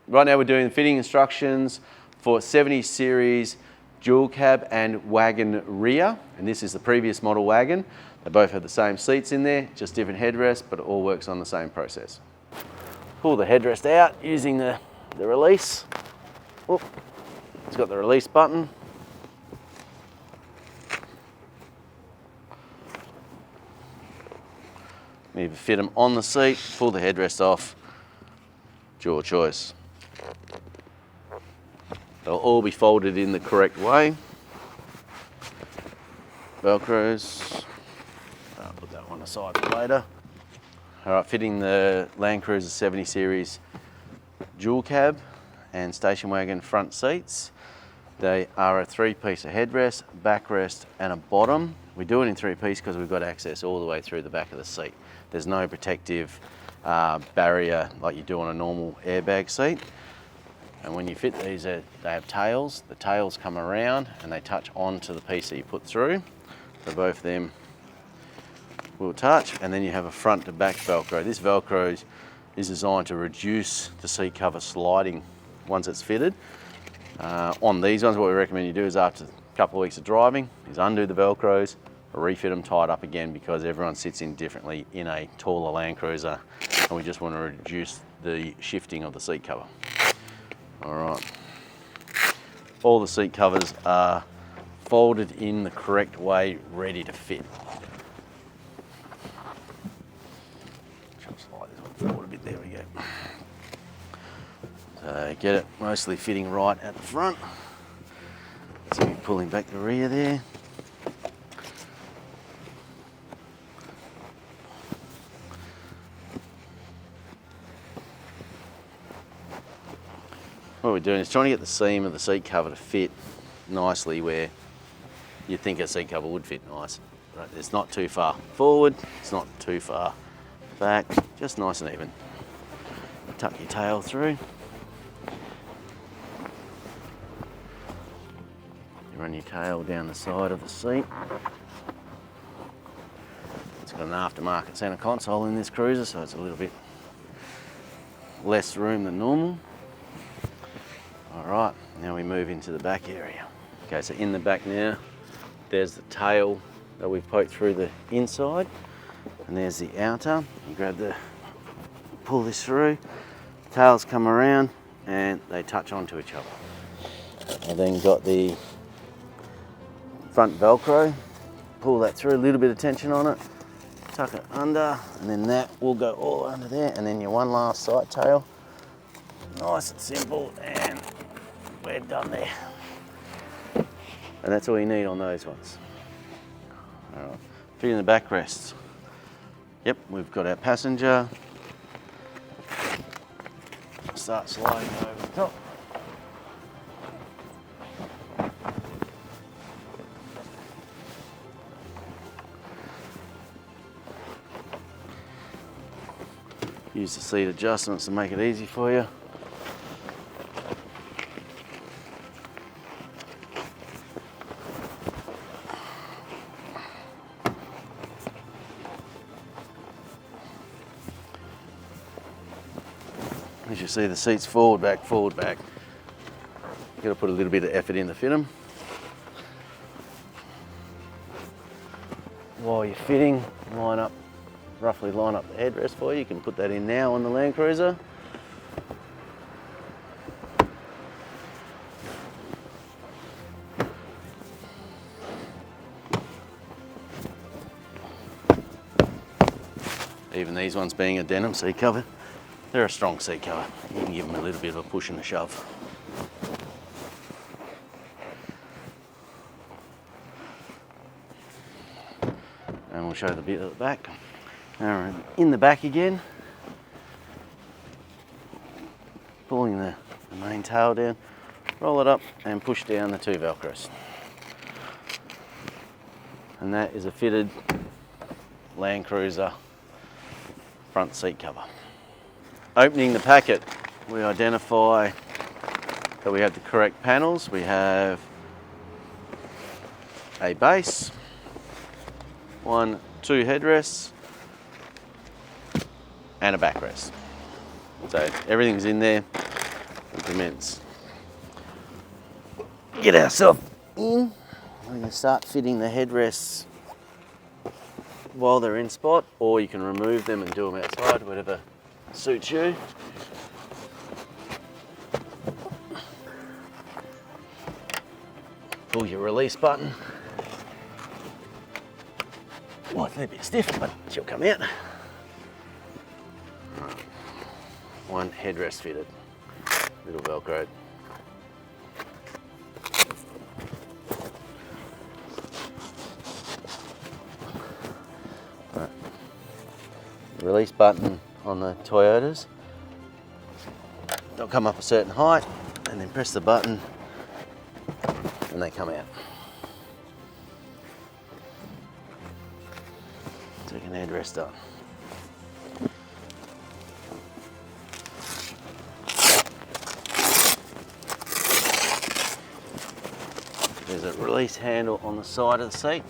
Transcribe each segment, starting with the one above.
Right now we're doing the fitting instructions for 70 series dual cab and Wagon rear, and this is the previous model Wagon. They both have the same seats in there, just different headrests, but it all works on the same process. Pull the headrest out using the release. Oop. It's got the release button. You either fit them on the seat, pull the headrest off, it's your choice. They'll all be folded in the correct way. Velcros. I'll put that one aside for later. All right, fitting the Land Cruiser 70 series dual cab and station wagon front seats. They are a three-piece, a headrest, backrest, and a bottom. We do it in three-piece because we've got access all the way through the back of the seat. There's no protective barrier like you do on a normal airbag seat. And when you fit these, they have tails. The tails come around and they touch onto the piece that you put through. So both of them will touch, and then you have a front to back Velcro. This Velcro is designed to reduce the seat cover sliding once it's fitted. On these ones, what we recommend you do is after a couple of weeks of driving, is undo the Velcros, refit them, tie it up again, because everyone sits in differently in a taller Land Cruiser, and we just want to reduce the shifting of the seat cover. All right, all the seat covers are folded in the correct way, ready to fit. Just slide this one forward a bit, there we go. So get it mostly fitting right at the front. So you're pulling back the rear there. What we're doing is trying to get the seam of the seat cover to fit nicely where you think a seat cover would fit nice. Right, it's not too far forward, it's not too far back, just nice and even. Tuck your tail through. You run your tail down the side of the seat. It's got an aftermarket centre console in this cruiser, so it's a little bit less room than normal. All right, now we move into the back area. Okay, so in the back now, there's the tail that we've poked through the inside, and there's the outer. You pull this through, tails come around, and they touch onto each other. I then got the front Velcro, pull that through, a little bit of tension on it, tuck it under, and then that will go all under there, and then your one last side tail. Nice and simple, and we're done there. And that's all you need on those ones. All right, fitting the backrests. Yep, we've got our passenger. Start sliding over the top. Use the seat adjustments to make it easy for you. As you see, the seats forward, back, forward, back. You've got to put a little bit of effort in to fit them. While you're fitting, roughly line up the headrest for you. You can put that in now on the Land Cruiser. Even these ones being a denim seat cover, they're a strong seat cover. You can give them a little bit of a push and a shove. And we'll show the bit at the back. Now in the back again, pulling the main tail down, roll it up and push down the two Velcros. And that is a fitted Land Cruiser front seat cover. Opening the packet, we identify that we have the correct panels. We have a base, 1, 2 headrests, and a backrest. So everything's in there. commence. Get ourselves in. We're going to start fitting the headrests while they're in spot, or you can remove them and do them outside, whatever suits you. Pull your release button. Well, it's a bit stiff, but she'll come out. Right. One headrest fitted, little Velcro. Right. Release button on the Toyotas. They'll come up a certain height, and then press the button, and they come out. Second headrest done. There's a release handle on the side of the seat.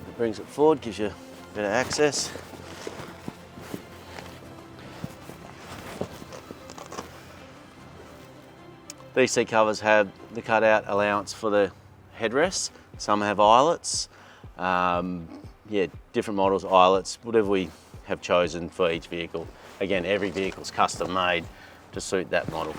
It brings it forward, gives you better access. These seat covers have the cutout allowance for the headrests. Some have eyelets. Yeah, different models, eyelets, whatever we have chosen for each vehicle. Again, every vehicle's custom made to suit that model.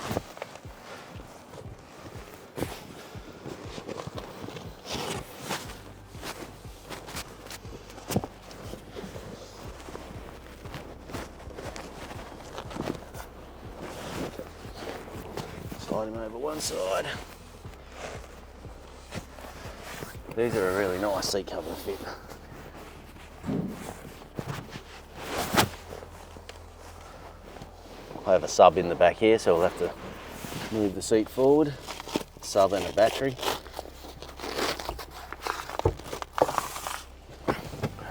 Slide him over one side. These are a really nice seat cover to fit. I have a sub in the back here, so we'll have to move the seat forward. Sub and a battery.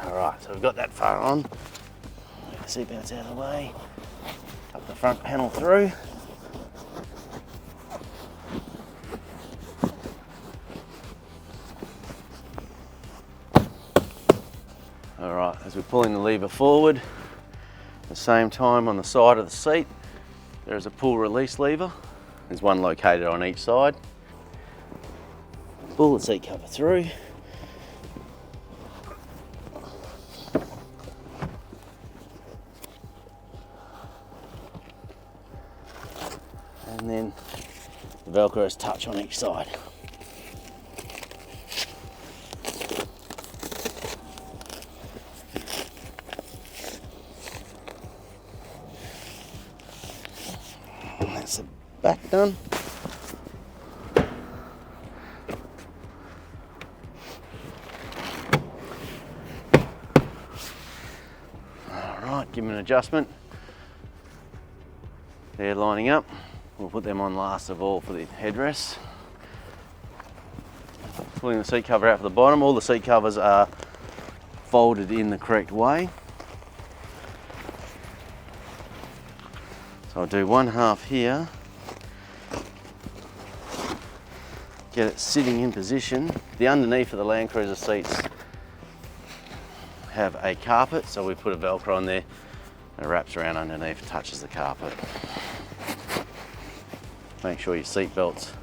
Alright, so we've got that far on. Move the seat belts out of the way. Tuck the front panel through. Alright, as we're pulling the lever forward, at the same time on the side of the seat, there is a pull release lever. There's one located on each side. Pull the seat cover through. And then the Velcros touch on each side. That's the back done. Alright, give them an adjustment. They're lining up. We'll put them on last of all for the headrests. Pulling the seat cover out for the bottom. All the seat covers are folded in the correct way. So I'll do one half here, get it sitting in position. The underneath of the Land Cruiser seats have a carpet, so we put a Velcro on there and it wraps around underneath, touches the carpet. Make sure your seat belts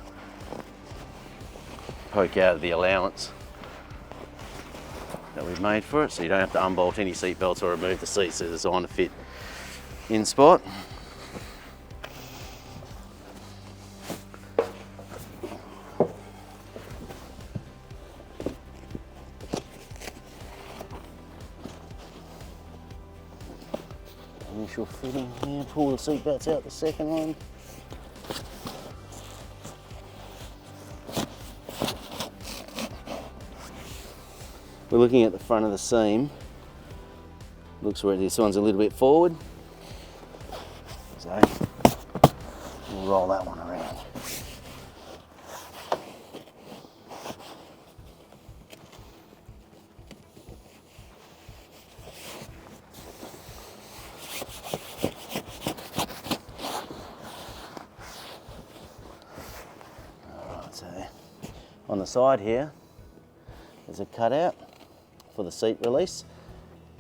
poke out of the allowance that we've made for it, so you don't have to unbolt any seat belts or remove the seats. They're designed to fit in spot. Initial fitting here, pull the seat belts out the second one. We're looking at the front of the seam. Looks where this one's a little bit forward. So we'll roll that one around. Alright, so on the side here, there's a cutout for the seat release.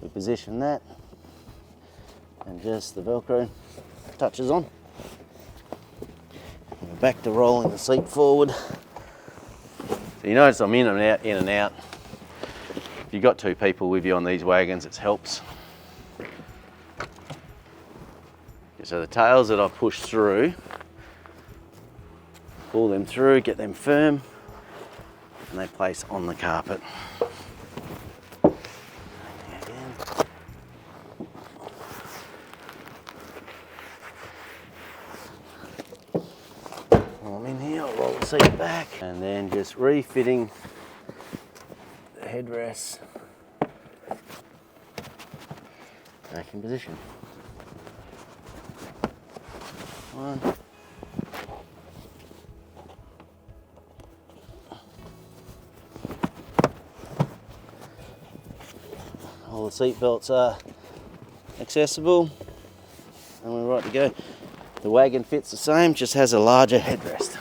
We position that and just the Velcro touches on. back to rolling the seat forward. So you notice I'm in and out, in and out. If you've got two people with you on these wagons, it helps. So the tails that I've pushed through, pull them through, get them firm, and they place on the carpet. While I'm in here, I'll roll the seat back and then just refitting the headrests back in position. One. All the seat belts are accessible and we're right to go. The wagon fits the same, just has a larger headrest.